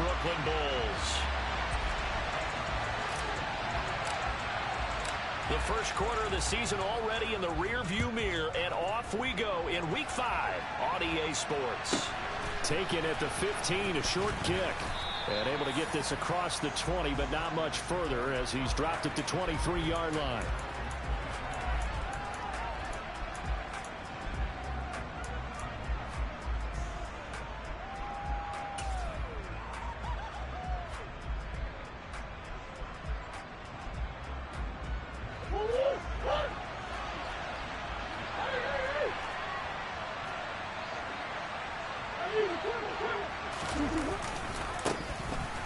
Brooklyn Bulls. The first quarter of the season already in the rearview mirror, and off we go in Week 5 on EA Sports. Taken at the 15, a short kick. And able to get this across the 20, but not much further as he's dropped at the 23-yard line.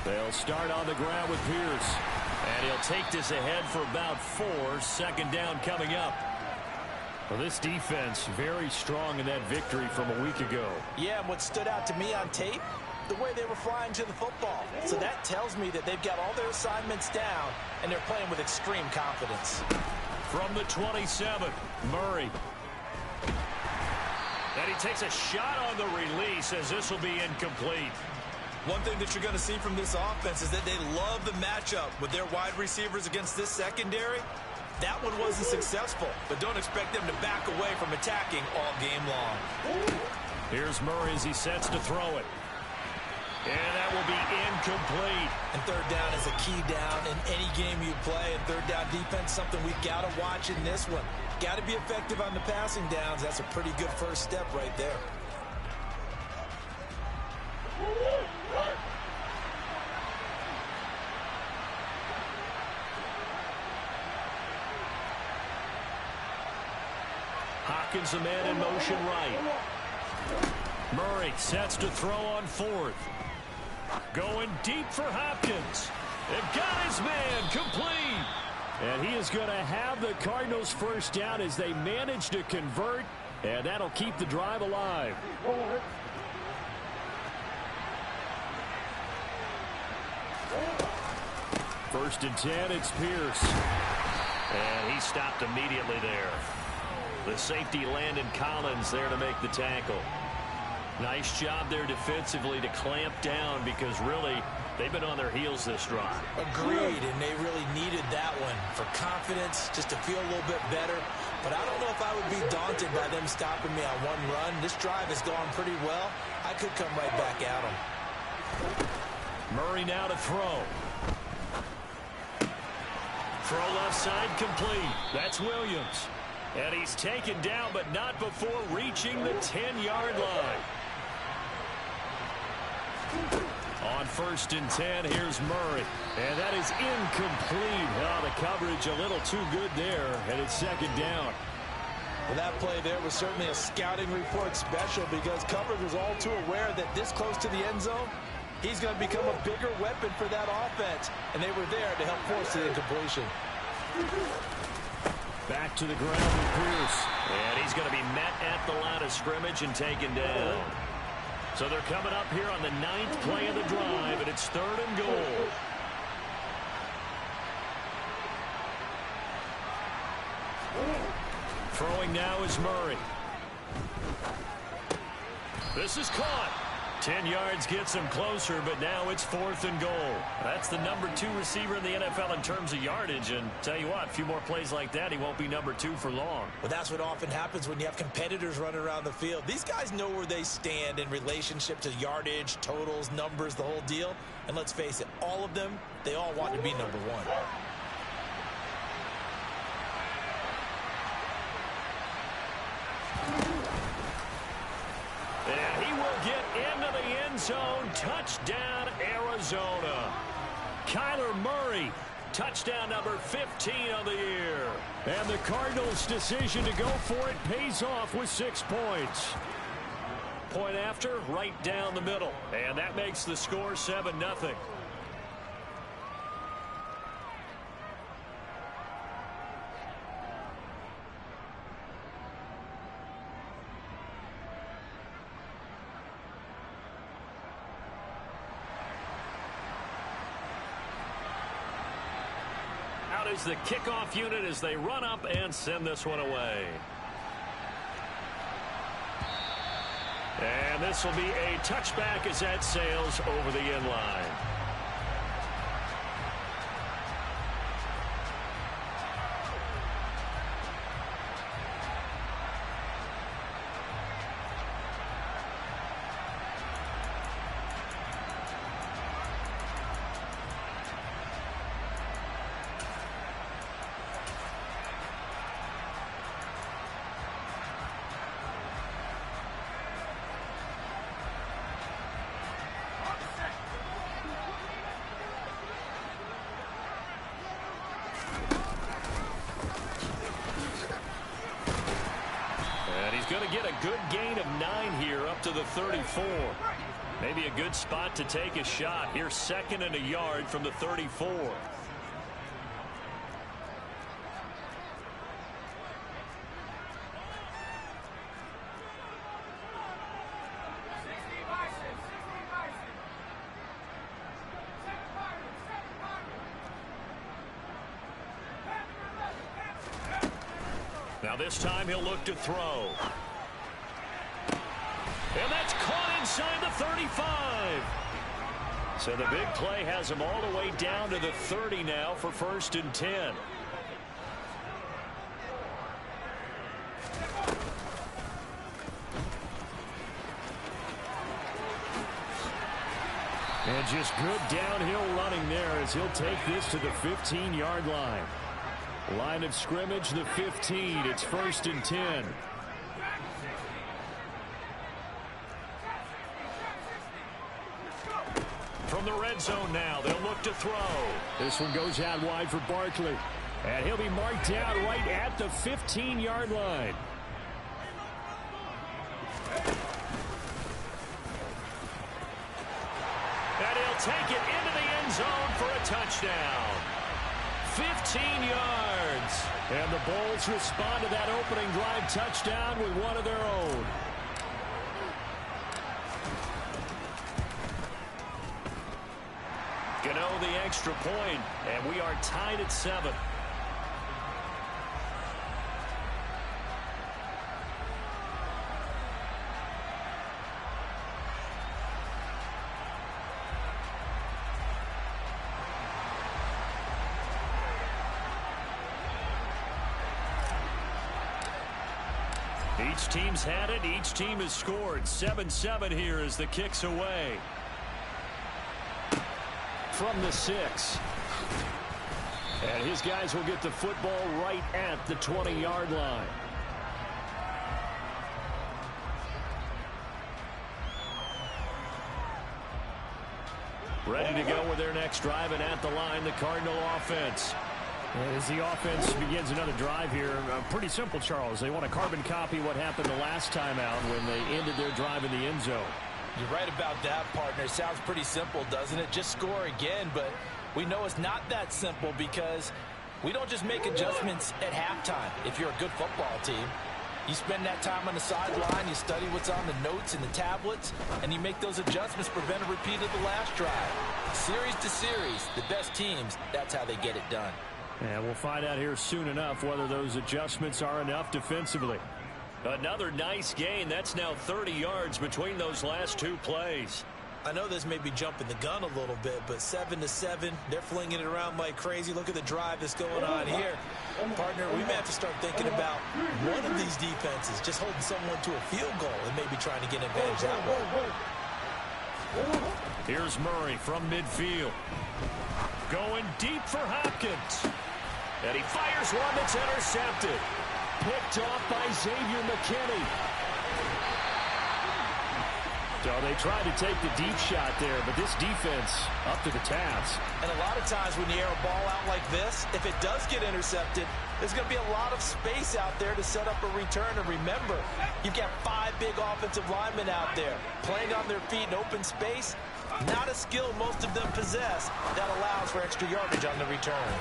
They'll start on the ground with Pierce. And he'll take this ahead for about 4. Second down coming up. Well, this defense very strong in that victory from a week ago. Yeah, and what stood out to me on tape, the way they were flying to the football. So that tells me that they've got all their assignments down, and they're playing with extreme confidence. From the 27, Murray. And he takes a shot on the release as this will be incomplete. One thing that you're going to see from this offense is that they love the matchup with their wide receivers against this secondary. That one wasn't successful, but don't expect them to back away from attacking all game long. Here's Murray as he sets to throw it. And that will be incomplete. And third down is a key down in any game you play. And third down defense, something we've got to watch in this one. Got to be effective on the passing downs. That's a pretty good first step right there. Hopkins, a man in motion right. Murray sets to throw on 4th. Going deep for Hopkins. And got his man complete. And he is going to have the Cardinals first down as they manage to convert. And that'll keep the drive alive. First and 10, it's Pierce. And he stopped immediately there. The safety Landon Collins there to make the tackle. Nice job there defensively to clamp down because really they've been on their heels this drive. Agreed, and they really needed that one for confidence, just to feel a little bit better. But I don't know if I would be daunted by them stopping me on one run. This drive has gone pretty well. I could come right back at them. Murray now to throw. Throw left side complete. That's Williams. And he's taken down, but not before reaching the 10-yard line. On first and 10, here's Murray. And that is incomplete. Oh, the coverage a little too good there, and it's second down. Well, that play there was certainly a scouting report special because coverage was all too aware that this close to the end zone, he's going to become a bigger weapon for that offense. And they were there to help force the incompletion. Back to the ground with Pierce. And he's going to be met at the line of scrimmage and taken down. So they're coming up here on the 9th play of the drive, and it's 3rd and goal. Throwing now is Murray. This is caught. 10 yards gets him closer, but now it's 4th and goal. That's the number 2 receiver in the NFL in terms of yardage, and tell you what, a few more plays like that, he won't be number 2 for long. Well, that's what often happens when you have competitors running around the field. These guys know where they stand in relationship to yardage, totals, numbers, the whole deal. And let's face it, all of them, they all want to be number 1. And he will get into the end zone. Touchdown, Arizona. Kyler Murray, touchdown number 15 of the year. And the Cardinals' decision to go for it pays off with 6 points. Point after, right down the middle. And that makes the score 7-0. Is the kickoff unit as they run up and send this one away. And this will be a touchback as that sails over the end line. Going to get a good gain of 9 here up to the 34. Maybe a good spot to take a shot. Here's 2nd and a yard from the 34. Now this time he'll look to throw. And that's caught inside the 35. So the big play has him all the way down to the 30 now for 1st and 10. And just good downhill running there as he'll take this to the 15-yard line. Line of scrimmage, the 15. It's 1st and 10. From the red zone now, they'll look to throw. This one goes out wide for Barkley. And he'll be marked down right at the 15-yard line. And he'll take it into the end zone for a touchdown. 15 yards. And the Bulls respond to that opening drive touchdown with one of their own. Gano the extra point, and we are tied at 7. Each team's had it. Each team has scored. 7-7 here as the kick's away. From the 6. And his guys will get the football right at the 20-yard line. Ready to go with their next drive, and at the line, the Cardinal offense. As the offense begins another drive here, pretty simple, Charles. They want to carbon copy what happened the last time out when they ended their drive in the end zone. You're right about that, partner. Sounds pretty simple, doesn't it? Just score again, but we know it's not that simple because we don't just make adjustments at halftime. If you're a good football team, you spend that time on the sideline, you study what's on the notes and the tablets, and you make those adjustments, prevent a repeat of the last drive. Series to series, the best teams, that's how they get it done. And we'll find out here soon enough whether those adjustments are enough defensively. Another nice gain. That's now 30 yards between those last 2 plays. I know this may be jumping the gun a little bit, but 7-7, they're flinging it around like crazy. Look at the drive that's going on here. Partner, we may have to start thinking about one of these defenses just holding someone to a field goal and maybe trying to get advantage that way. Here's Murray from midfield. Going deep for Hopkins. And he fires one that's intercepted. Picked off by Xavier McKinney. So they tried to take the deep shot there, but this defense up to the task. And a lot of times when you air a ball out like this, if it does get intercepted, there's going to be a lot of space out there to set up a return. And remember, you've got 5 big offensive linemen out there playing on their feet in open space. Not a skill most of them possess that allows for extra yardage on the return.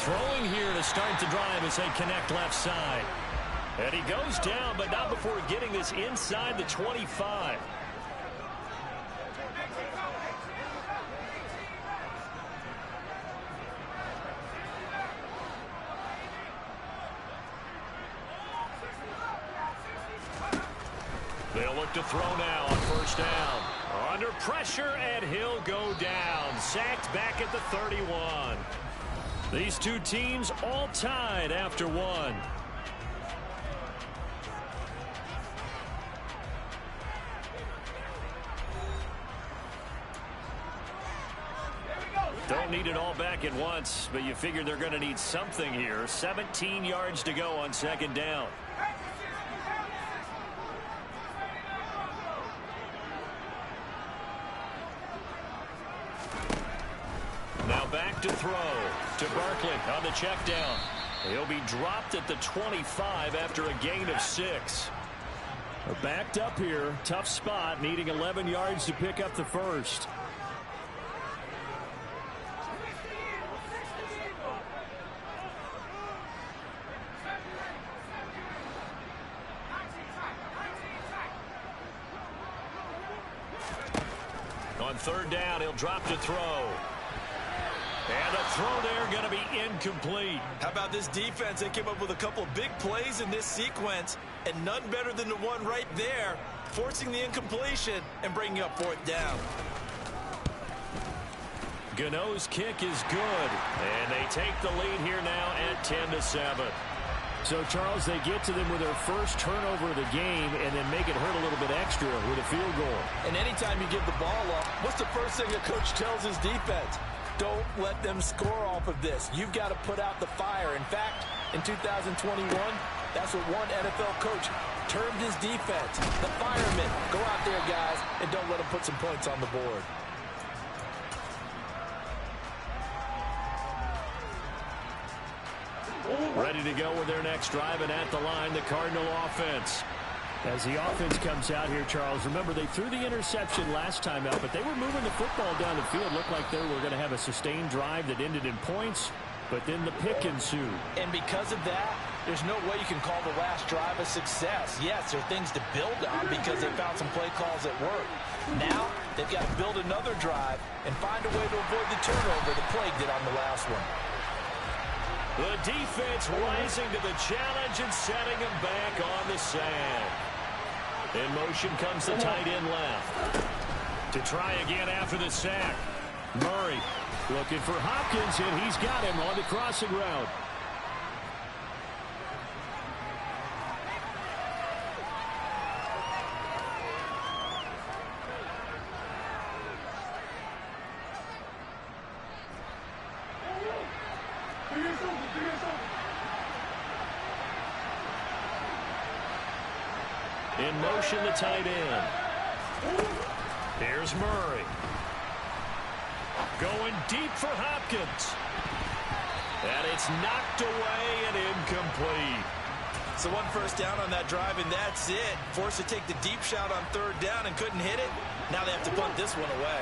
Throwing here to start the drive as they connect left side. And he goes down, but not before getting this inside the 25. They'll look to throw now on first down. Under pressure, and he'll go down. Sacked back at the 31. These two teams all tied after one. Don't need it all back at once, but you figure they're going to need something here. 17 yards to go on second down. Now back to throw to Barkley on the check down. He'll be dropped at the 25 after a gain of 6. They're backed up here. Tough spot, needing 11 yards to pick up the first. On third down, he'll drop to throw. And a throw there going to be incomplete. How about this defense? They came up with a couple big plays in this sequence, and none better than the one right there, forcing the incompletion and bringing up fourth down. Gano's kick is good, and they take the lead here now at 10-7. So, Charles, they get to them with their first turnover of the game and then make it hurt a little bit extra with a field goal. And anytime you give the ball up, what's the first thing a coach tells his defense? Don't let them score off of this. You've got to put out the fire. In fact, in 2021, that's what one NFL coach termed his defense. The firemen. Go out there, guys, and don't let them put some points on the board. Ready to go with their next drive, and at the line, the Cardinal offense. As the offense comes out here, Charles, remember they threw the interception last time out, but they were moving the football down the field. Looked like they were going to have a sustained drive that ended in points, but then the pick ensued. And because of that, there's no way you can call the last drive a success. Yes, there are things to build on because they found some play calls that work. Now, they've got to build another drive and find a way to avoid the turnover the Plague did on the last one. The defense rising to the challenge and setting him back on the sand. In motion comes the tight end left. To try again after the sack. Murray looking for Hopkins, and he's got him on the crossing route. In motion, the tight end. Here's Murray. Going deep for Hopkins. And it's knocked away and incomplete. So one first down on that drive, and that's it. Forced to take the deep shot on third down and couldn't hit it. Now they have to punt this one away.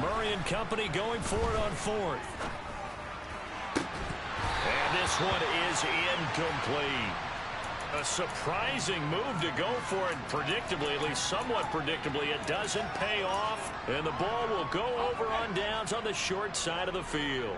Murray and company going for it on fourth. And this one is incomplete. A surprising move to go for it predictably, at least somewhat predictably. It doesn't pay off, and the ball will go over on downs on the short side of the field.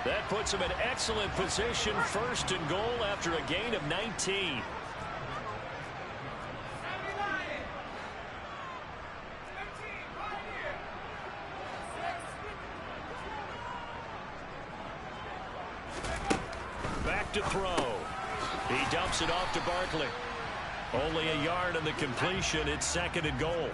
That puts him in excellent position, first and goal after a gain of 19. Back to throw. He dumps it off to Barkley. Only a yard on the completion. It's second and goal.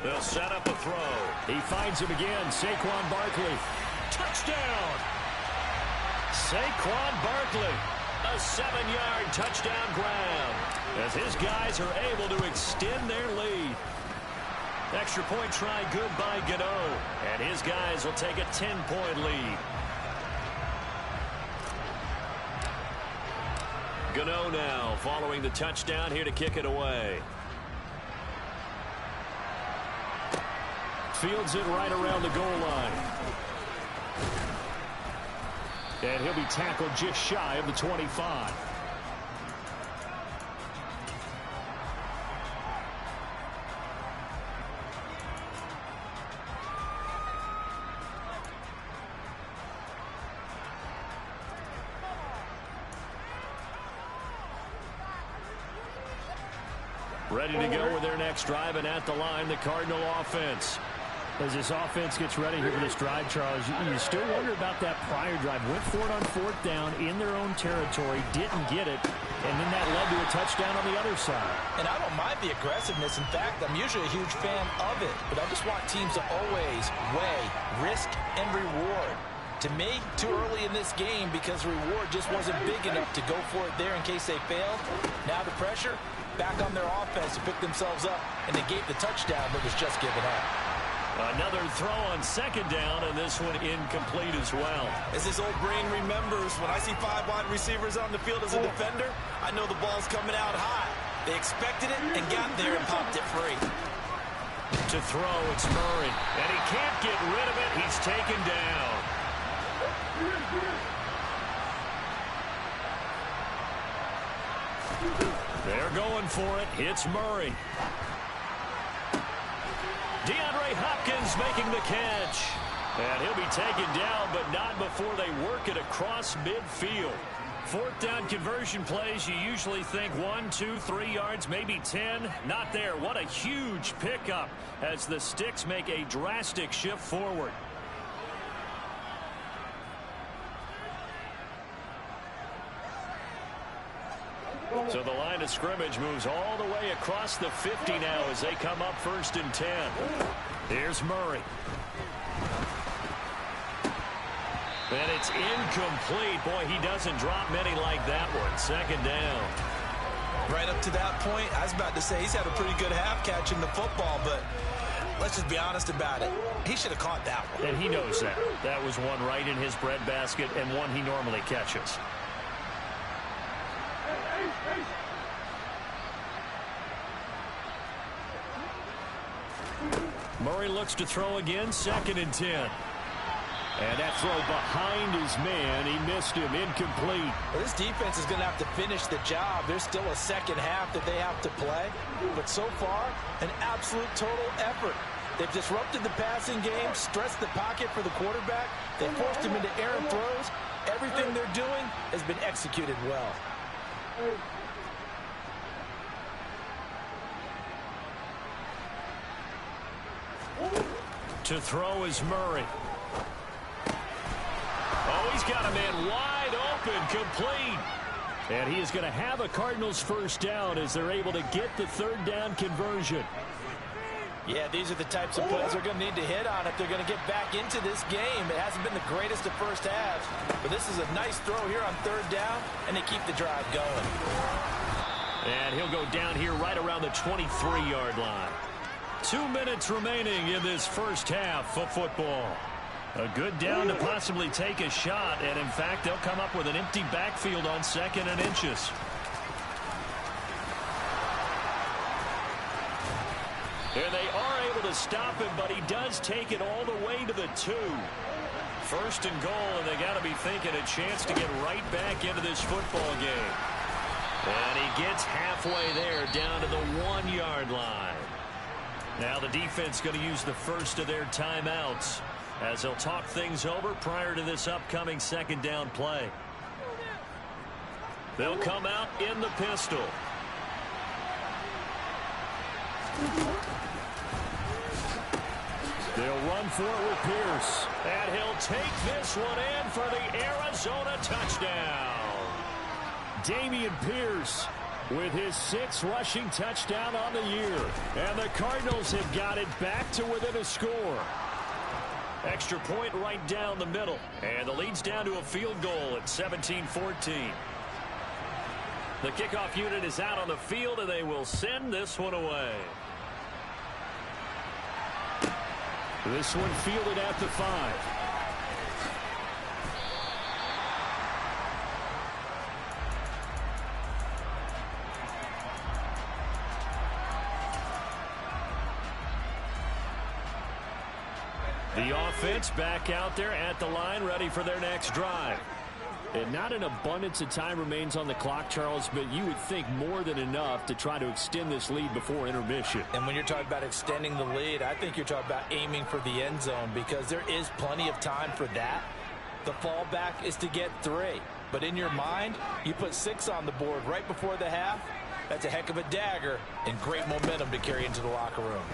They'll set up a throw. He finds him again. Saquon Barkley. Touchdown! Saquon Barkley. A 7-yard touchdown grab as his guys are able to extend their lead. Extra point try good by Gano. And his guys will take a 10-point lead. Gano now following the touchdown here to kick it away. Fields it right around the goal line. And he'll be tackled just shy of the 25. Ready to go with their next drive, and at the line, the Cardinal offense. As this offense gets ready here for this drive, Charles, you still wonder about that prior drive. Went for it on 4th down in their own territory, didn't get it, and then that led to a touchdown on the other side. And I don't mind the aggressiveness. In fact, I'm usually a huge fan of it, but I just want teams to always weigh risk and reward. To me, too early in this game because the reward just wasn't big enough to go for it there in case they failed. Now the pressure back on their offense to pick themselves up, and they gave the touchdown that was just given up. Another throw on 2nd down, and this one incomplete as well. As his old brain remembers, when I see 5 wide receivers on the field as a defender, I know the ball's coming out high. They expected it and got there and popped it free. To throw, it's Murray, and he can't get rid of it. He's taken down. They're going for it. It's Murray. DeAndre Hopkins making the catch. And he'll be taken down, but not before they work it across midfield. 4th down conversion plays, you usually think 1, 2, 3 yards, maybe 10. Not there. What a huge pickup as the Sticks make a drastic shift forward. So the line of scrimmage moves all the way across the 50 now as they come up 1st and 10. Here's Murray. And it's incomplete. Boy, he doesn't drop many like that one. 2nd down. Right up to that point, I was about to say he's had a pretty good half catching the football, but let's just be honest about it. He should have caught that one. And he knows that. That was one right in his breadbasket and one he normally catches. Murray looks to throw again, 2nd and 10. And that throw behind his man, he missed him, incomplete. Well, this defense is going to have to finish the job. There's still a 2nd half that they have to play. But so far, an absolute total effort. They've disrupted the passing game, stressed the pocket for the quarterback. They forced him into errant throws. Everything they're doing has been executed well. To throw is Murray. Oh, he's got a man wide open, complete. And he is going to have a Cardinals 1st down as they're able to get the 3rd down conversion. Yeah, these are the types of plays they're going to need to hit on if they're going to get back into this game. It hasn't been the greatest of first halves, but this is a nice throw here on 3rd down, and they keep the drive going. And he'll go down here right around the 23-yard line. 2 minutes remaining in this 1st half of football. A good down to possibly take a shot, and in fact, they'll come up with an empty backfield on 2nd and inches. And they are able to stop him, but he does take it all the way to the 2. 1st and goal, and they got to be thinking a chance to get right back into this football game. And he gets halfway there, down to the 1-yard line. Now the defense going to use the first of their timeouts as they'll talk things over prior to this upcoming 2nd down play. They'll come out in the pistol. They'll run for it with Pierce. And he'll take this one in for the Arizona touchdown. Dameon Pierce with his 6th rushing touchdown on the year. And the Cardinals have got it back to within a score. Extra point right down the middle. And the lead's down to a field goal at 17-14. The kickoff unit is out on the field, and they will send this one away. This one fielded at the 5. The offense back out there at the line, ready for their next drive. And not an abundance of time remains on the clock, Charles, but you would think more than enough to try to extend this lead before intermission. And when you're talking about extending the lead, I think you're talking about aiming for the end zone because there is plenty of time for that. The fallback is to get 3. But in your mind, you put 6 on the board right before the half. That's a heck of a dagger and great momentum to carry into the locker room.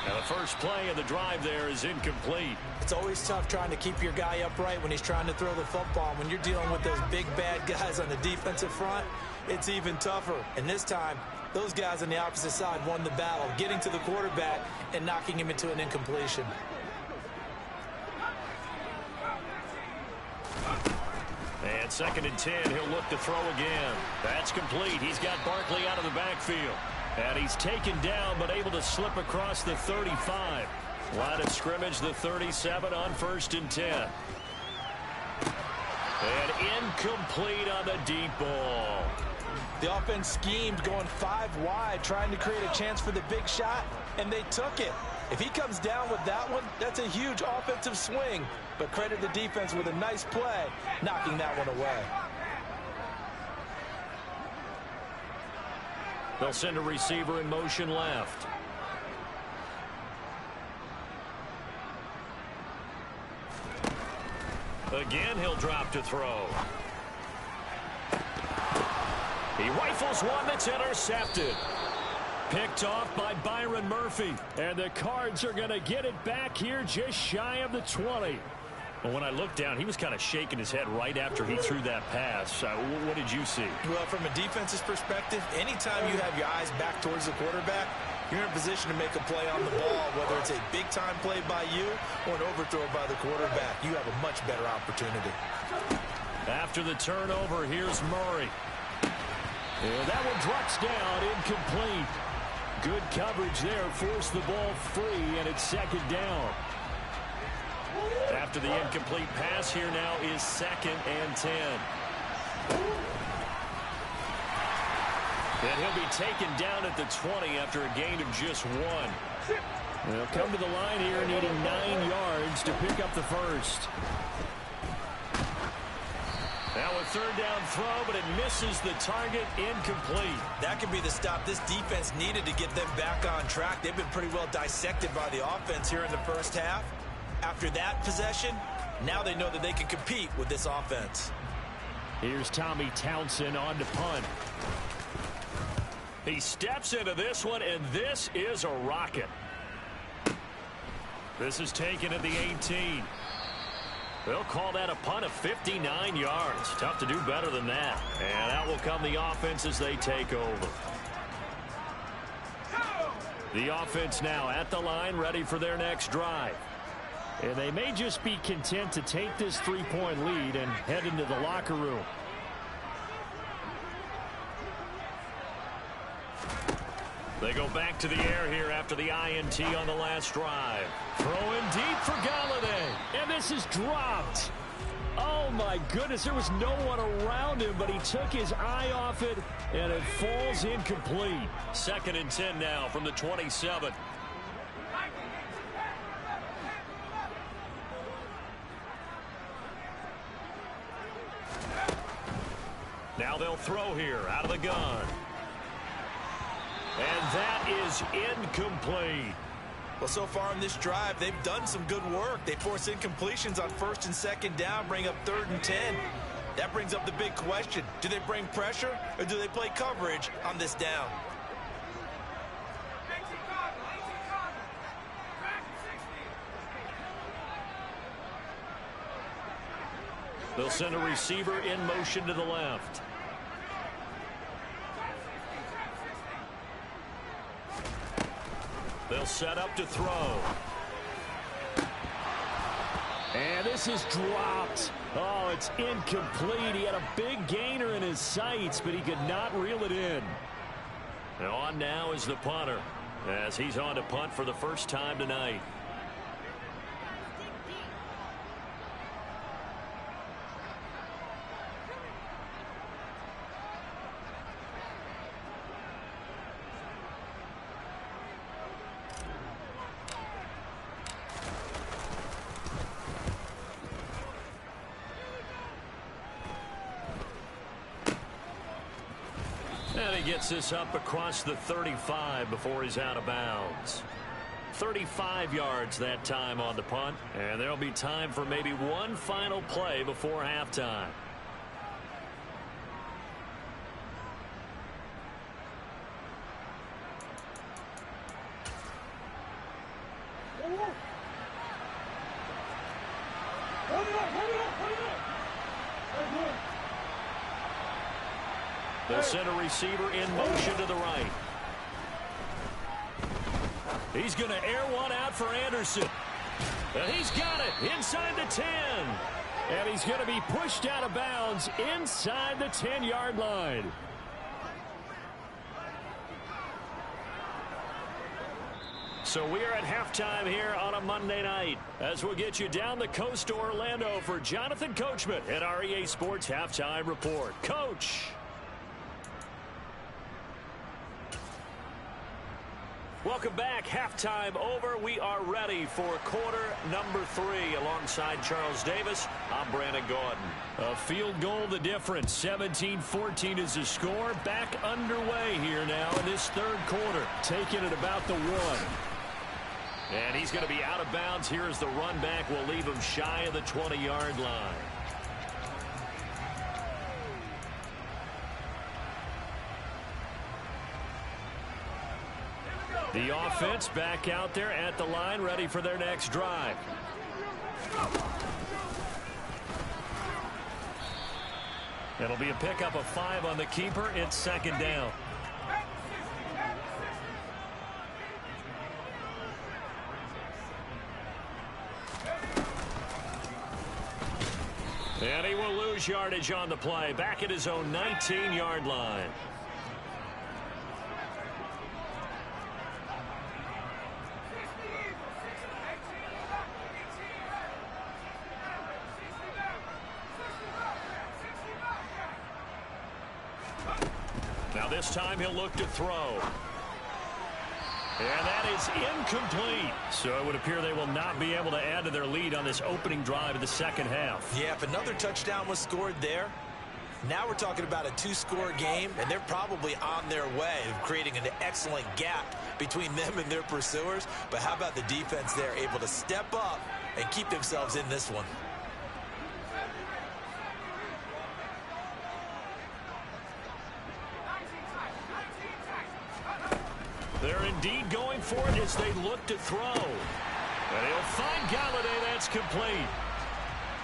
Now the first play of the drive there is incomplete. It's always tough trying to keep your guy upright when he's trying to throw the football. When you're dealing with those big bad guys on the defensive front, it's even tougher. And this time, those guys on the opposite side won the battle, getting to the quarterback and knocking him into an incompletion. And 2nd and 10, he'll look to throw again. That's complete. He's got Barkley out of the backfield. And he's taken down, but able to slip across the 35. Line of scrimmage, the 37 on 1st and 10. And incomplete on the deep ball. The offense schemed going 5 wide, trying to create a chance for the big shot, and they took it. If he comes down with that one, that's a huge offensive swing. But credit the defense with a nice play, knocking that one away. They'll send a receiver in motion left. Again, he'll drop to throw. He rifles one that's intercepted. Picked off by Byron Murphy. And the Cards are going to get it back here just shy of the 20. Well, when I looked down, he was kind of shaking his head right after he threw that pass. What did you see? Well, from a defense's perspective, anytime you have your eyes back towards the quarterback, you're in a position to make a play on the ball, whether it's a big-time play by you or an overthrow by the quarterback. You have a much better opportunity. After the turnover, here's Murray. And that one drops down, incomplete. Good coverage there, forced the ball free, and it's 2nd down. After the incomplete pass, here now is 2nd and 10. And he'll be taken down at the 20 after a gain of just 1. They'll come to the line here needing 9 yards to pick up the first. Now a 3rd down throw, but it misses the target, incomplete. That could be the stop this defense needed to get them back on track. They've been pretty well dissected by the offense here in the first half. After that possession, now they know that they can compete with this offense. Here's Tommy Townsend on to punt. He steps into this one, and this is a rocket. This is taken at the 18. They'll call that a punt of 59 yards. Tough to do better than that. And out will come the offense as they take over. The offense now at the line, ready for their next drive. And they may just be content to take this 3-point lead and head into the locker room. They go back to the air here after the INT on the last drive. Throwing deep for Galladay. And this is dropped. Oh, my goodness. There was no one around him, but he took his eye off it, and it falls incomplete. 2nd and 10 now from the 27. Now they'll throw here out of the gun. And that is incomplete. Well, so far in this drive, they've done some good work. They force incompletions on 1st and 2nd down, bring up 3rd and 10. That brings up the big question. Do they bring pressure or do they play coverage on this down? They'll send a receiver in motion to the left. They'll set up to throw. And this is dropped. Oh, it's incomplete. He had a big gainer in his sights, but he could not reel it in. And on now is the punter. as he's on to punt for the first time tonight. And he gets this up across the 35 before he's out of bounds. 35 yards that time on the punt, and there'll be time for maybe one final play before halftime. They'll send a receiver in motion to the right. He's going to air one out for Anderson. And he's got it inside the 10. And he's going to be pushed out of bounds inside the 10-yard line. So we are at halftime here on a Monday night as we'll get you down the coast to Orlando for Jonathan Coachman at our EA Sports Halftime Report. Coach. Welcome back. Halftime over. We are ready for quarter number 3 alongside Charles Davis. I'm Brandon Gordon. A field goal the difference. 17-14 is the score. Back underway here now in this third quarter. Taking it about the 1. And he's going to be out of bounds here as the run back will leave him shy of the 20-yard line. The offense back out there at the line, ready for their next drive. It'll be a pickup of 5 on the keeper. It's second down. And he will lose yardage on the play, back at his own 19-yard line. Now this time he'll look to throw. And that is incomplete. So it would appear they will not be able to add to their lead on this opening drive of the second half. Yeah, if another touchdown was scored there, now we're talking about a 2-score game, and they're probably on their way of creating an excellent gap between them and their pursuers. But how about the defense there, able to step up and keep themselves in this one? They're indeed going for it as they look to throw. And he'll find Galladay. That's complete.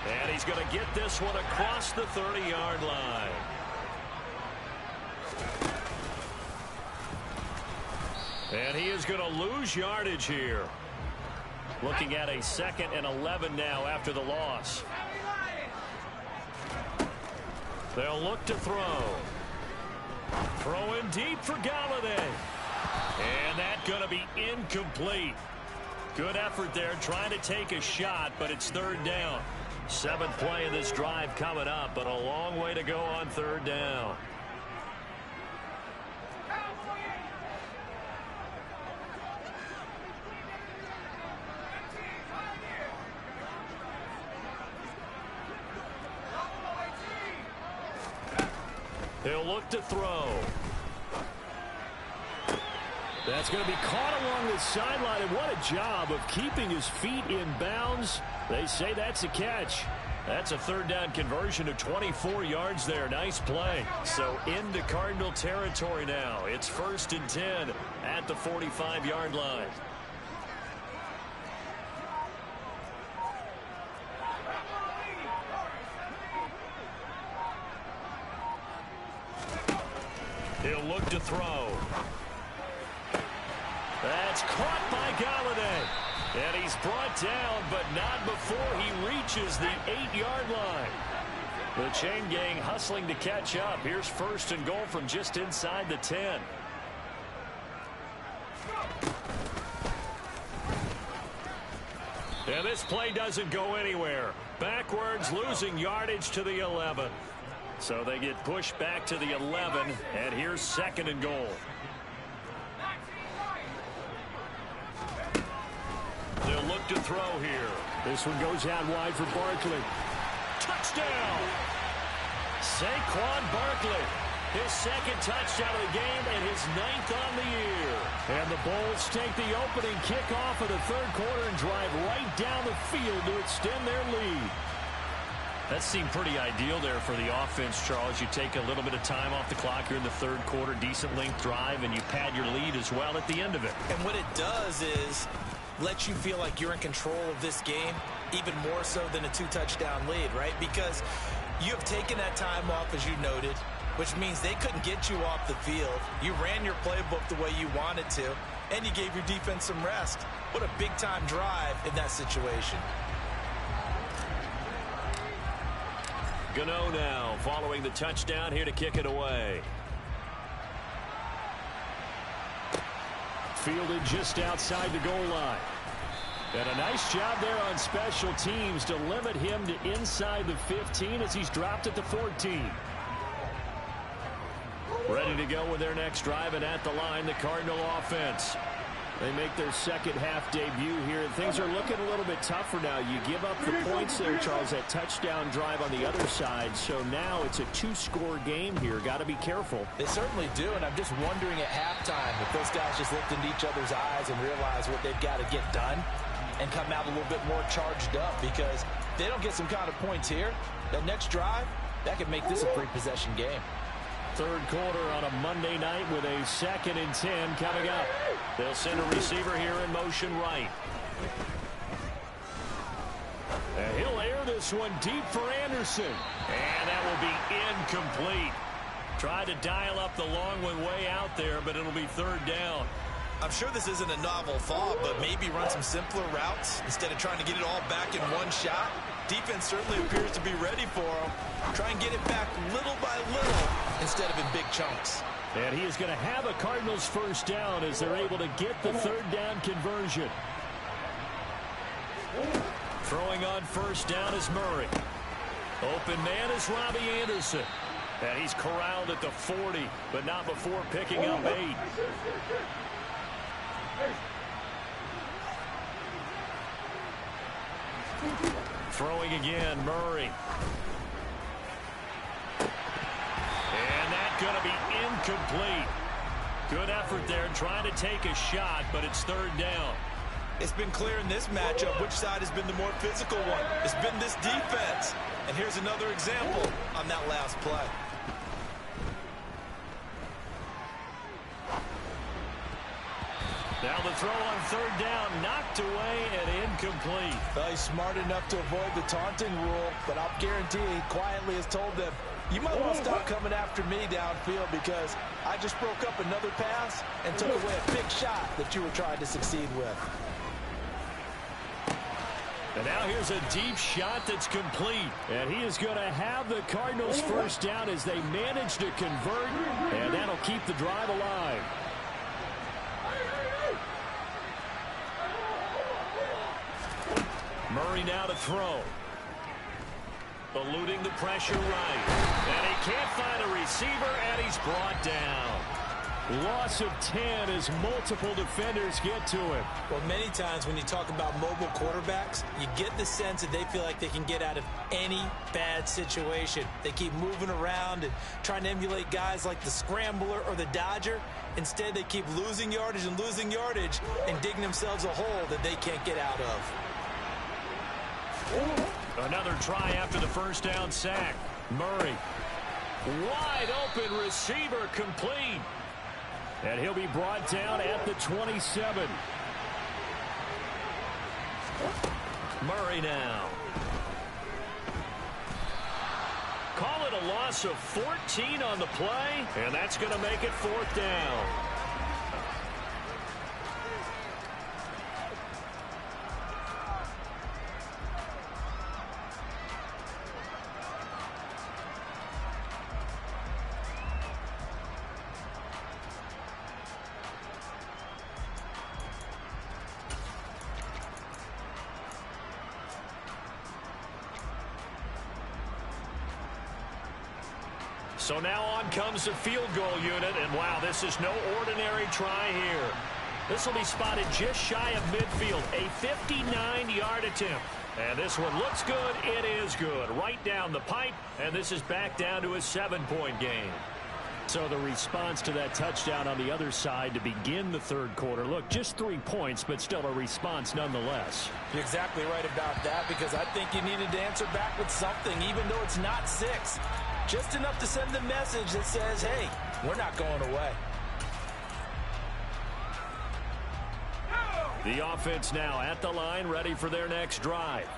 And he's going to get this one across the 30-yard line. And he is going to lose yardage here. Looking at a 2nd and 11 now after the loss. They'll look to throw. Throwing deep for Galladay. And that's going to be incomplete. Good effort there trying to take a shot, but it's third down. 7th play of this drive coming up, but a long way to go on third down. He'll look to throw. That's going to be caught along the sideline, and what a job of keeping his feet in bounds. They say that's a catch. That's a third down conversion of 24 yards there. Nice play. So into Cardinal territory now. It's 1st and 10 at the 45-yard line. He'll look to throw. That's caught by Galladay. And he's brought down, but not before he reaches the 8-yard line. The chain gang hustling to catch up. Here's 1st and goal from just inside the 10. And this play doesn't go anywhere. Backwards, losing yardage to the 11. So they get pushed back to the 11, and here's 2nd and goal. They'll look to throw here. This one goes out wide for Barkley. Touchdown! Saquon Barkley. His 2nd touchdown of the game and his 9th on the year. And the Bulls take the opening kickoff of the 3rd quarter and drive right down the field to extend their lead. That seemed pretty ideal there for the offense, Charles. You take a little bit of time off the clock here in the 3rd quarter, decent length drive, and you pad your lead as well at the end of it. And what it does is let you feel like you're in control of this game, even more so than a 2-touchdown lead, right? Because you have taken that time off, as you noted, which means they couldn't get you off the field. You ran your playbook the way you wanted to, and you gave your defense some rest. What a big-time drive in that situation. Gano now following the touchdown here to kick it away. Fielded just outside the goal line. And a nice job there on special teams to limit him to inside the 15 as he's dropped at the 14. Ready to go with their next drive, and at the line, the Cardinal offense. They make their 2nd half debut here, and things are looking a little bit tougher now. You give up the points there, Charles, that touchdown drive on the other side. So now it's a 2-score game here. Got to be careful. They certainly do, and I'm just wondering at halftime if those guys just looked into each other's eyes and realize what they've got to get done and come out a little bit more charged up, because if they don't get some kind of points here, that next drive, that could make this a 3-possession game. 3rd quarter on a Monday night with a 2nd and 10 coming up. They'll send a receiver here in motion right. And he'll air this one deep for Anderson. And that will be incomplete. Tried to dial up the long one way out there, but it'll be 3rd down. I'm sure this isn't a novel thought, but maybe run some simpler routes instead of trying to get it all back in one shot. Defense certainly appears to be ready for him. Try and get it back little by little instead of in big chunks. And he is going to have a Cardinals 1st down as they're able to get the 3rd down conversion. Throwing on 1st down is Murray. Open man is Robbie Anderson. And he's corralled at the 40, but not before picking up 8. Throwing again, Murray. And that's going to be incomplete. Good effort there trying to take a shot, but it's 3rd down. It's been clear in this matchup which side has been the more physical one. It's been this defense. And here's another example on that last play. Now the throw on 3rd down, knocked away and incomplete. Well, he's smart enough to avoid the taunting rule, but I'll guarantee he quietly has told them, you might want to stop coming after me downfield because I just broke up another pass and took away a big shot that you were trying to succeed with. And now here's a deep shot that's complete. And he is going to have the Cardinals 1st down as they manage to convert, and that'll keep the drive alive. Murray now to throw. Eluding the pressure right. And he can't find a receiver, and he's brought down. Loss of 10 as multiple defenders get to him. Well, many times when you talk about mobile quarterbacks, you get the sense that they feel like they can get out of any bad situation. They keep moving around and trying to emulate guys like the Scrambler or the Dodger. Instead, they keep losing yardage and digging themselves a hole that they can't get out of. Another try after the 1st down sack. Murray. Wide open receiver complete. And he'll be brought down at the 27. Murray now. Call it a loss of 14 on the play, and that's going to make it 4th down. So now on comes the field goal unit, and wow, this is no ordinary try here. This will be spotted just shy of midfield, a 59-yard attempt. And this one looks good. It is good. Right down the pipe, and this is back down to a 7-point game. So the response to that touchdown on the other side to begin the third quarter. Look, just 3 points, but still a response nonetheless. You're exactly right about that, because I think you needed to answer back with something, even though it's not 6. Just enough to send the message that says, hey, we're not going away. The offense now at the line, ready for their next drive.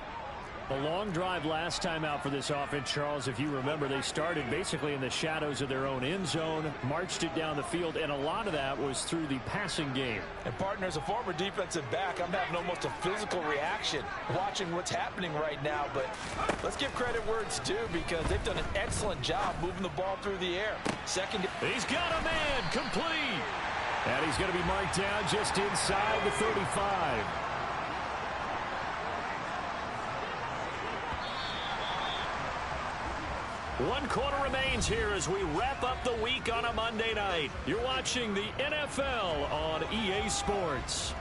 A long drive last time out for this offense, Charles. If you remember, they started basically in the shadows of their own end zone, marched it down the field, and a lot of that was through the passing game. And, partner, as a former defensive back, I'm having almost a physical reaction watching what's happening right now. But let's give credit where it's due, because they've done an excellent job moving the ball through the air. He's got a man, complete. And he's going to be marked down just inside the 35. One quarter remains here as we wrap up the week on a Monday night. You're watching the NFL on EA Sports.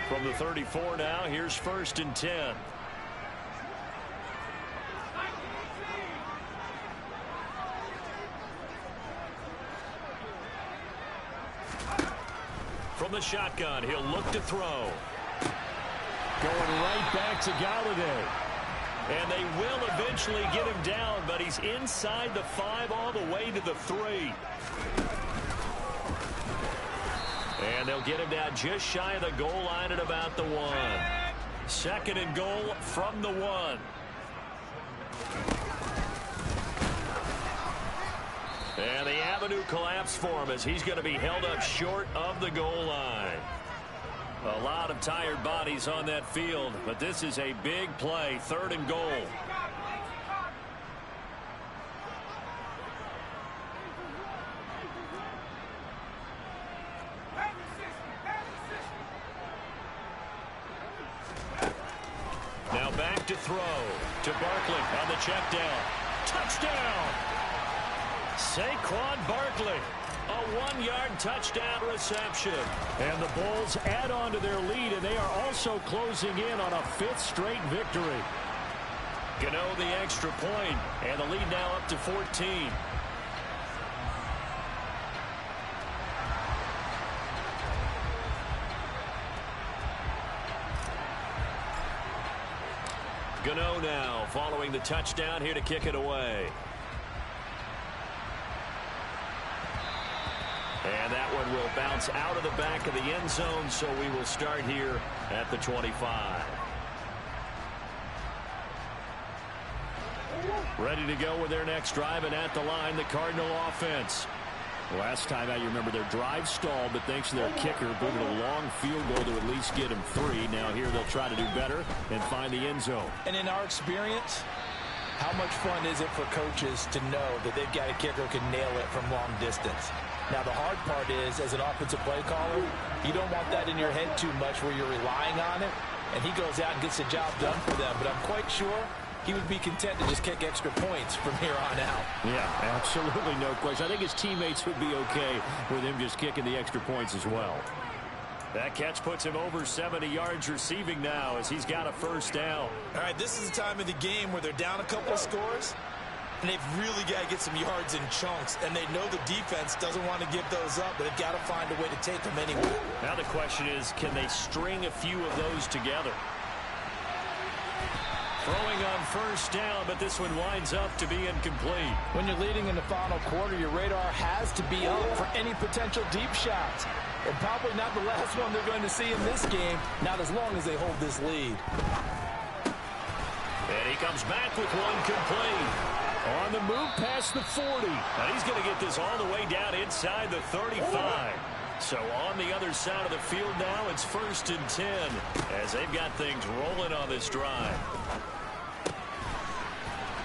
From the 34 now, here's 1st and 10. From the shotgun, he'll look to throw. Going right back to Galladay. And they will eventually get him down, but he's inside the 5 all the way to the 3. And they'll get him down just shy of the goal line at about the 1. 2nd and goal from the 1. And the avenue collapsed for him as he's going to be held up short of the goal line. A lot of tired bodies on that field, but this is a big play. 3rd and goal. Now back to throw to Barkley on the check down. Touchdown! Saquon Barkley. A 1-yard touchdown reception. And the Bulls add on to their lead, and they are also closing in on a 5th straight victory. Gano the extra point, and the lead now up to 14. Gano now following the touchdown here to kick it away. And that one will bounce out of the back of the end zone, so we will start here at the 25. Ready to go with their next drive, and at the line, the Cardinal offense. Last time out, you remember their drive stalled, but thanks to their kicker, booted a long field goal to at least get him 3. Now here they'll try to do better and find the end zone. And in our experience, how much fun is it for coaches to know that they've got a kicker who can nail it from long distance? Now, the hard part is, as an offensive play caller, you don't want that in your head too much where you're relying on it, and he goes out and gets the job done for them. But I'm quite sure he would be content to just kick extra points from here on out. Yeah, absolutely no question. I think his teammates would be okay with him just kicking the extra points as well. That catch puts him over 70 yards receiving now as he's got a 1st down. All right, this is the time of the game where they're down a couple of scores, and they've really got to get some yards in chunks, and they know the defense doesn't want to give those up, but they've got to find a way to take them anyway. Now the question is, can they string a few of those together? Throwing on 1st down, but this one winds up to be incomplete. When you're leading in the final quarter, your radar has to be up for any potential deep shots. And probably not the last one they're going to see in this game, not as long as they hold this lead. And he comes back with one complete. On the move past the 40. And he's going to get this all the way down inside the 35. So on the other side of the field now, it's 1st and 10 as they've got things rolling on this drive.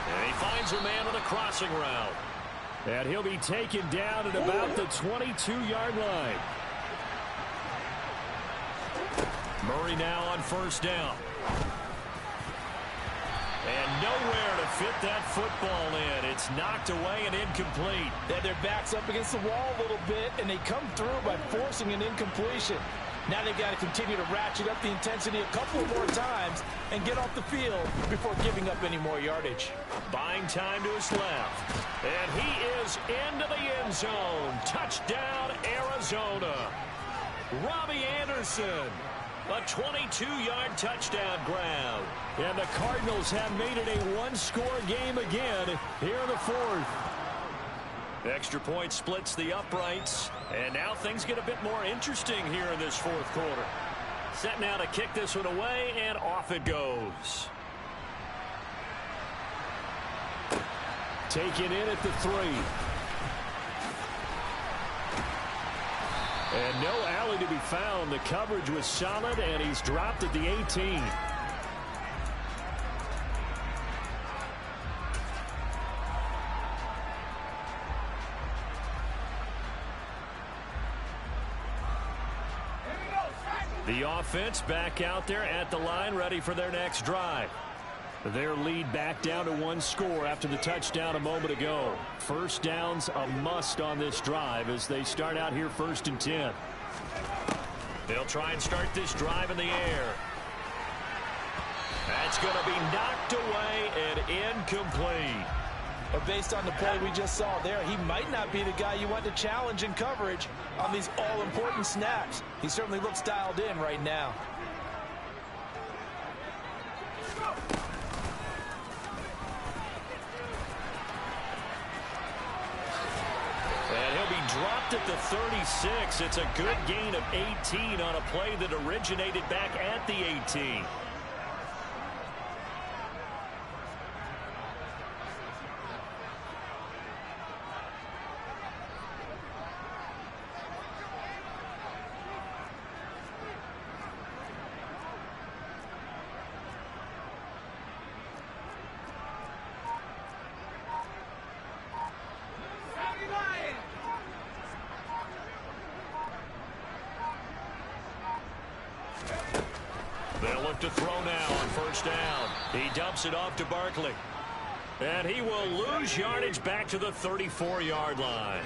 And he finds a man on the crossing route. And he'll be taken down at about the 22-yard line. Murray now on 1st down. And nowhere to fit that football in. It's knocked away and incomplete. They had their backs up against the wall a little bit, and they come through by forcing an incompletion. Now they've got to continue to ratchet up the intensity a couple more times and get off the field before giving up any more yardage. Buying time to his left. And he is into the end zone. Touchdown, Arizona. Robbie Anderson. A 22-yard touchdown grab. And the Cardinals have made it a one-score game again here in the fourth. Extra point splits the uprights. And now things get a bit more interesting here in this fourth quarter. Set now to kick this one away, and off it goes. Taken in at the 3. And no alley to be found. The coverage was solid, and he's dropped at the 18. The offense back out there at the line, ready for their next drive. Their lead back down to one score after the touchdown a moment ago. First down's a must on this drive as they start out here 1st and 10. They'll try and start this drive in the air. That's going to be knocked away and incomplete. But based on the play we just saw there, he might not be the guy you want to challenge in coverage on these all-important snaps. He certainly looks dialed in right now. And he'll be dropped at the 36. It's a good gain of 18 on a play that originated back at the 18. They'll look to throw now on first down. He dumps it off to Barkley. And he will lose yardage back to the 34-yard line.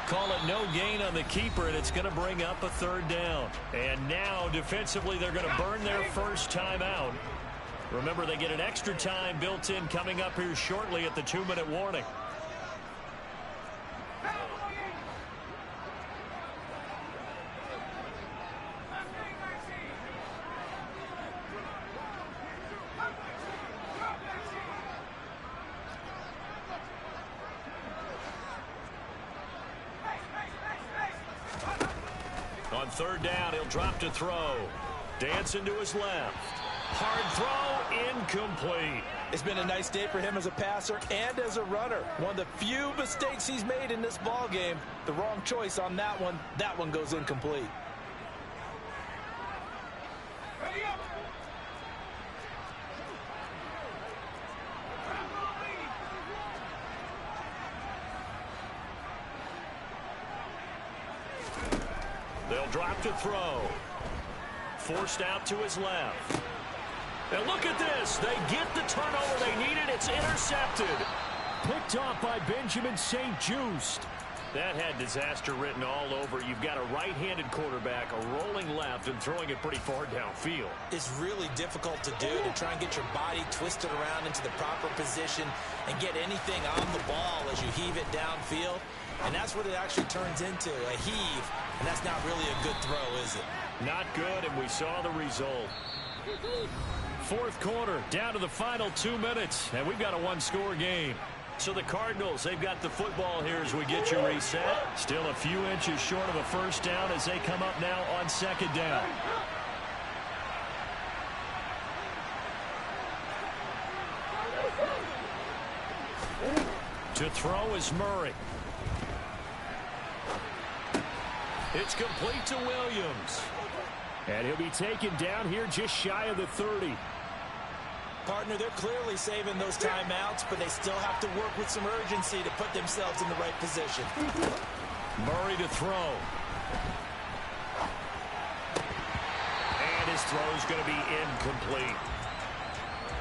Call it no gain on the keeper, and it's going to bring up a 3rd down. And now, defensively, they're going to burn their first time out. Remember, they get an extra time built in coming up here shortly at the 2-minute warning. On 3rd down, he'll drop to throw. Dancing to his left. Hard throw, incomplete. It's been a nice day for him as a passer and as a runner. One of the few mistakes he's made in this ball game. The wrong choice on that one. That one goes incomplete. They'll drop to throw. Forced out to his left. And look at this. They get the turnover they needed. It's intercepted. Picked off by Benjamin St-Juste. That had disaster written all over. You've got a right-handed quarterback, a rolling left, and throwing it pretty far downfield. It's really difficult to do, to try and get your body twisted around into the proper position and get anything on the ball as you heave it downfield. And that's what it actually turns into, a heave. And that's not really a good throw, is it? Not good, and we saw the result. Fourth quarter, down to the final 2 minutes, and we've got a one-score game. So the Cardinals, they've got the football here as we get you reset. Still a few inches short of a first down as they come up now on 2nd down. To throw is Murray. It's complete to Williams. And he'll be taken down here just shy of the 30. Partner, they're clearly saving those timeouts, but they still have to work with some urgency to put themselves in the right position. Murray to throw. And his throw is going to be incomplete.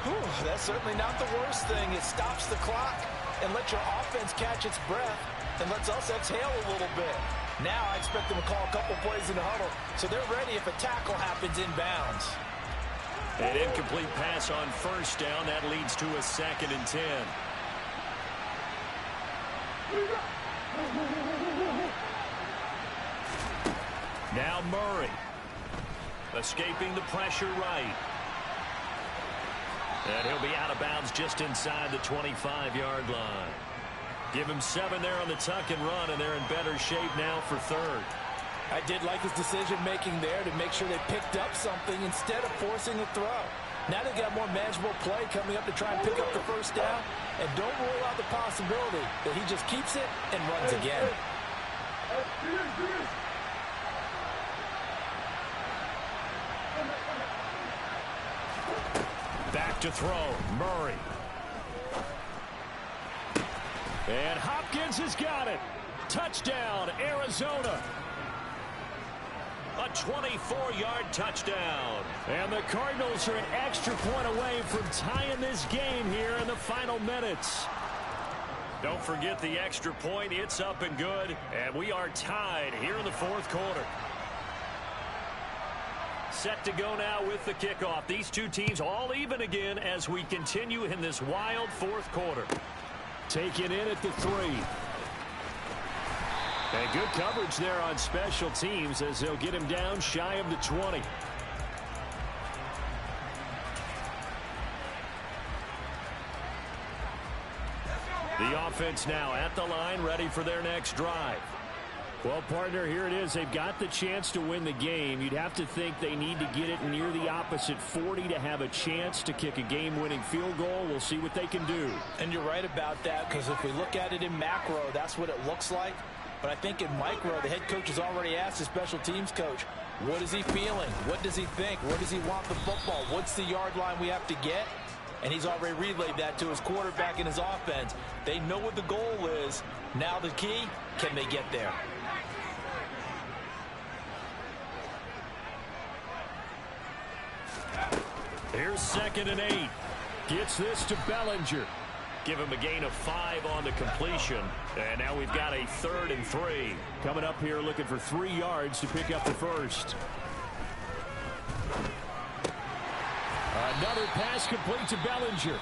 Whew, that's certainly not the worst thing. It stops the clock and lets your offense catch its breath and lets us exhale a little bit. Now I expect them to call a couple plays in the huddle, so they're ready if a tackle happens inbounds. An incomplete pass on first down. That leads to a 2nd and 10. Now Murray. Escaping the pressure right. And he'll be out of bounds just inside the 25-yard line. Give him 7 there on the tuck and run, and they're in better shape now for 3rd. I did like his decision-making there to make sure they picked up something instead of forcing a throw. Now they got more manageable play coming up to try and pick up the first down, and don't rule out the possibility that he just keeps it and runs again. Back to throw, Murray. And Hopkins has got it. Touchdown, Arizona. A 24-yard touchdown. And the Cardinals are an extra point away from tying this game here in the final minutes. Don't forget the extra point. It's up and good. And we are tied here in the 4th quarter. Set to go now with the kickoff. These two teams all even again as we continue in this wild 4th quarter. Taken in at the 3. And good coverage there on special teams as they'll get him down shy of the 20. The offense now at the line, ready for their next drive. Well, partner, here it is. They've got the chance to win the game. You'd have to think they need to get it near the opposite 40 to have a chance to kick a game-winning field goal. We'll see what they can do. And you're right about that, because if we look at it in macro, that's what it looks like. But I think in micro, the head coach has already asked the special teams coach, what is he feeling? What does he think? Where does he want the football? What's the yard line we have to get? And he's already relayed that to his quarterback and his offense. They know what the goal is. Now the key, can they get there? Here's 2nd and 8. Gets this to Bellinger. Give him a gain of 5 on the completion. And now we've got a 3rd and 3. Coming up here looking for 3 yards to pick up the first. Another pass complete to Bellinger.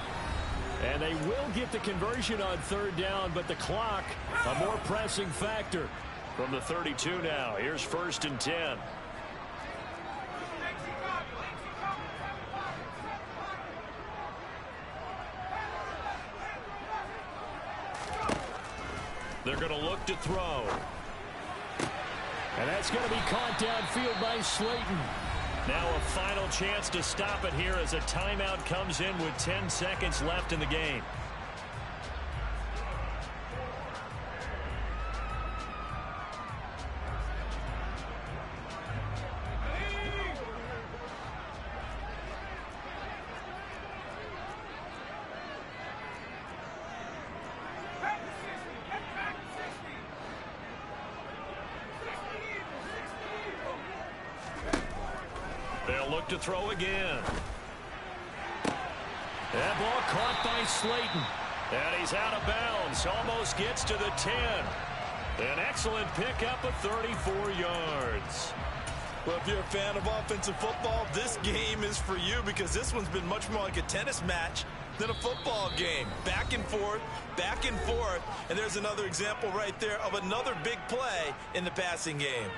And they will get the conversion on 3rd down, but the clock, a more pressing factor. From the 32 now, here's 1st and 10. They're going to look to throw. And that's going to be caught downfield by Slayton. Now a final chance to stop it here as a timeout comes in with 10 seconds left in the game. They'll look to throw again. That ball caught by Slayton. And he's out of bounds. Almost gets to the 10. An excellent pickup of 34 yards. Well, if you're a fan of offensive football, this game is for you because this one's been much more like a tennis match than a football game. Back and forth, and there's another example right there of another big play in the passing game.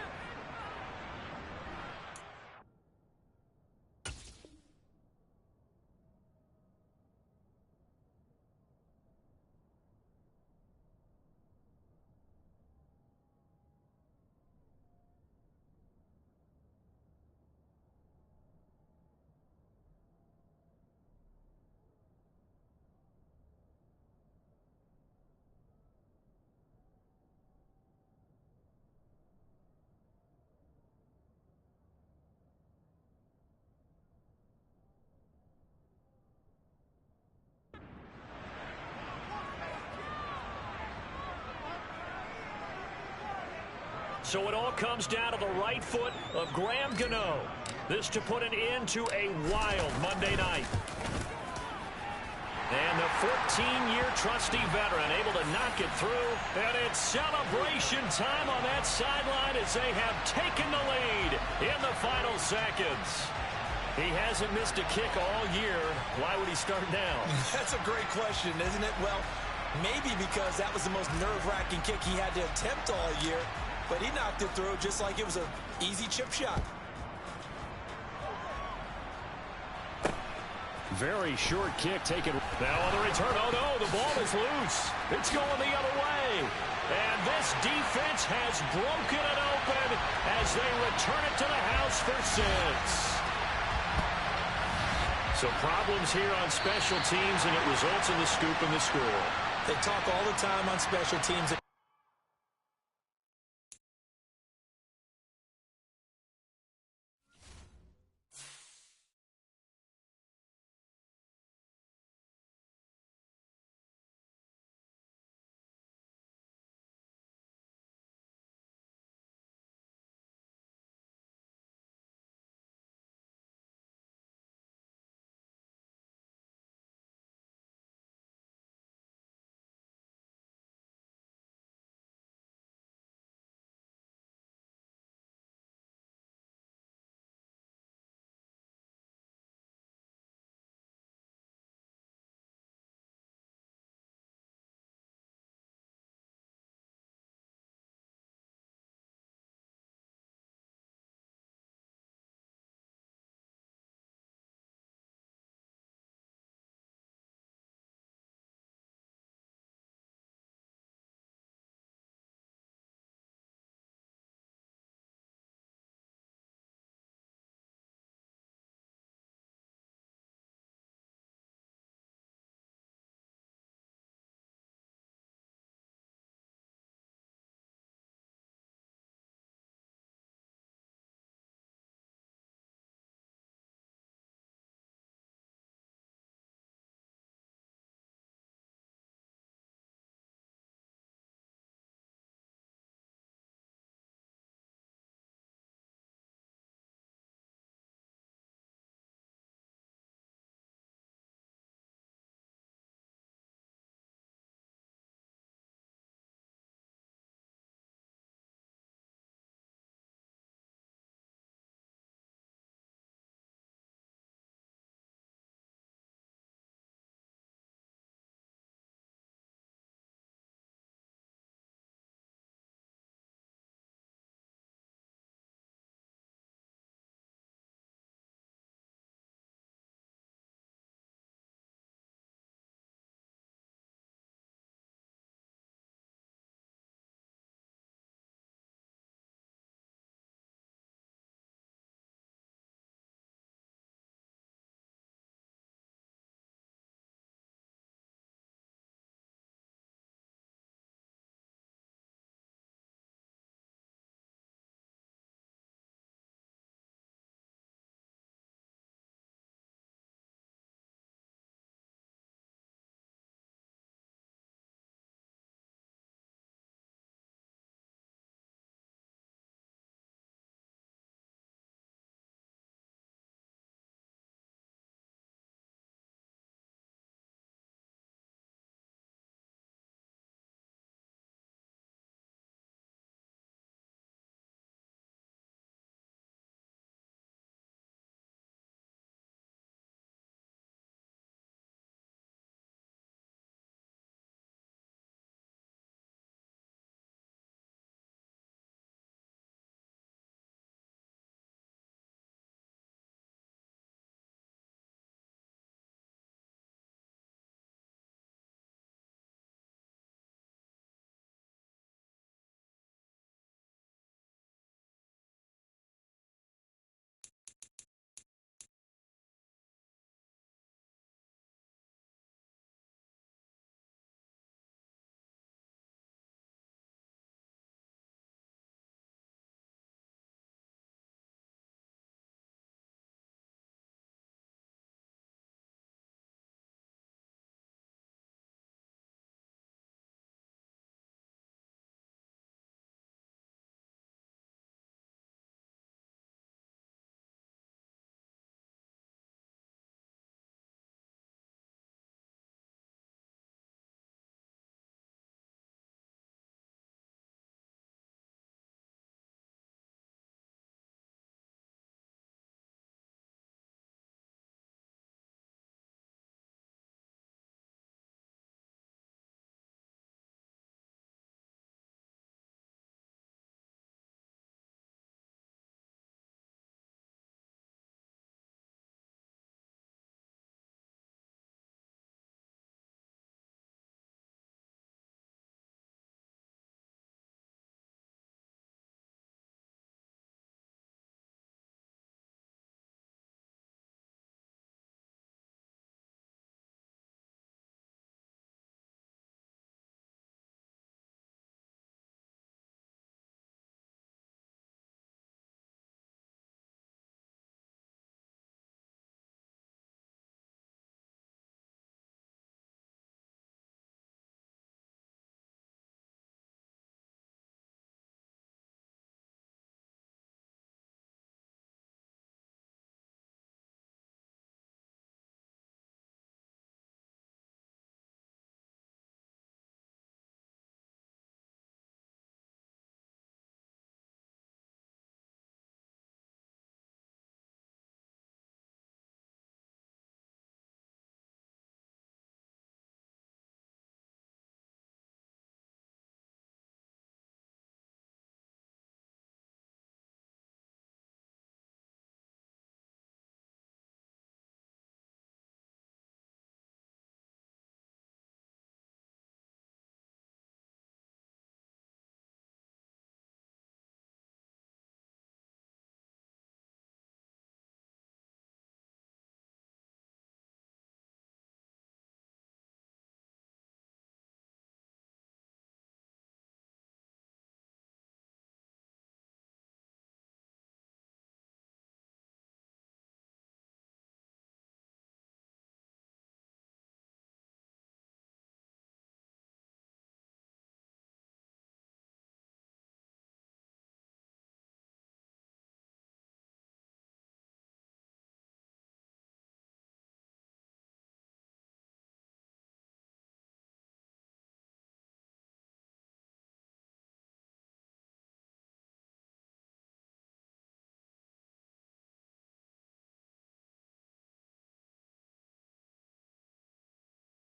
So it all comes down to the right foot of Graham Gano. This to put an end to a wild Monday night. And the 14-year trusty veteran able to knock it through. And it's celebration time on that sideline as they have taken the lead in the final seconds. He hasn't missed a kick all year. Why would he start now? That's a great question, isn't it? Well, maybe because that was the most nerve-wracking kick he had to attempt all year. But he knocked it through just like it was an easy chip shot. Very short kick taken. Now on the return. Oh, no, the ball is loose. It's going the other way. And this defense has broken it open as they return it to the house for 6. So problems here on special teams, and it results in the scoop and the score. They talk all the time on special teams.